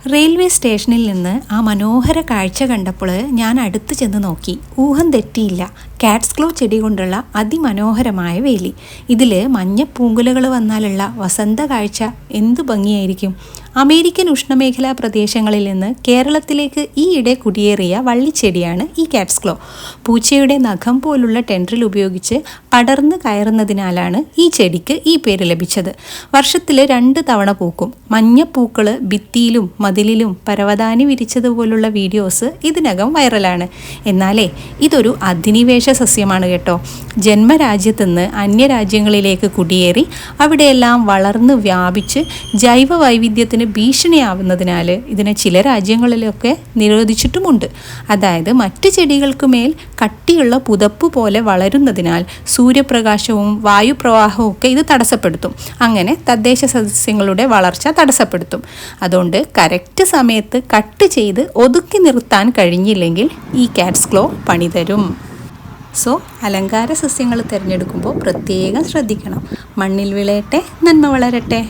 Railway സ്റ്റേഷനിൽ നിന്ന് ആ മനോഹര കാഴ്ച കണ്ടപ്പോൾ ഞാൻ അടുത്ത് ചെന്ന് നോക്കി. ഊഹം തെറ്റിയില്ല. കാറ്റ്സ് ക്ലോ ചെടി കൊണ്ടുള്ള അതിമനോഹരമായ വേലി. ഇതിൽ മഞ്ഞ പൂങ്കുലകൾ വന്നാലുള്ള വസന്ത കാഴ്ച എന്തു ഭംഗിയായിരിക്കും. അമേരിക്കൻ ഉഷ്ണമേഖലാ പ്രദേശങ്ങളിൽ നിന്ന് കേരളത്തിലേക്ക് ഈയിടെ കുടിയേറിയ വള്ളിച്ചെടിയാണ് ഈ കാറ്റ്സ് ക്ലോ. പൂച്ചയുടെ നഖം പോലുള്ള ടെൻഡ്രിൽ ഉപയോഗിച്ച് പടർന്ന് കയറുന്നതിനാലാണ് ഈ ചെടിക്ക് ഈ പേര് ലഭിച്ചത്. വർഷത്തിൽ 2 തവണ പൂക്കും. മഞ്ഞപ്പൂക്കൾ ഭിത്തിയിലും മതിലിലും പരവതാനി വിരിച്ചതുപോലുള്ള വീഡിയോസ് ഇതിനകം വൈറലാണ്. എന്നാലേ ഇതൊരു അധിനിവേശ സസ്യമാണ് കേട്ടോ. ജന്മരാജ്യത്തുനിന്ന് അന്യരാജ്യങ്ങളിലേക്ക് കുടിയേറി അവിടെയെല്ലാം വളർന്ന് വ്യാപിച്ച് ജൈവ വൈവിധ്യത്തിന് ഭീഷണിയാവുന്നതിനാൽ ഇതിനെ ചില രാജ്യങ്ങളിലൊക്കെ നിരോധിച്ചിട്ടുമുണ്ട്. അതായത് മറ്റ് ചെടികൾക്ക് മേൽ കട്ടിയുള്ള പുതപ്പ് പോലെ വളരുന്നതിനാൽ സൂര്യപ്രകാശവും വായുപ്രവാഹവും ഒക്കെ ഇത് തടസ്സപ്പെടുത്തും. അങ്ങനെ തദ്ദേശ സസ്യങ്ങളുടെ വളർച്ച തടസ്സപ്പെടുത്തും. അതുകൊണ്ട് കറക്റ്റ് സമയത്ത് കട്ട് ചെയ്ത് ഒതുക്കി നിർത്താൻ കഴിഞ്ഞില്ലെങ്കിൽ ഈ കാറ്റ്സ് ക്ലോ പണി തരും. സോ അലങ്കാര സസ്യങ്ങൾ തിരഞ്ഞെടുക്കുമ്പോൾ പ്രത്യേകം ശ്രദ്ധിക്കണം. മണ്ണിൽ വിളയട്ടെ, നന്മ വളരട്ടെ.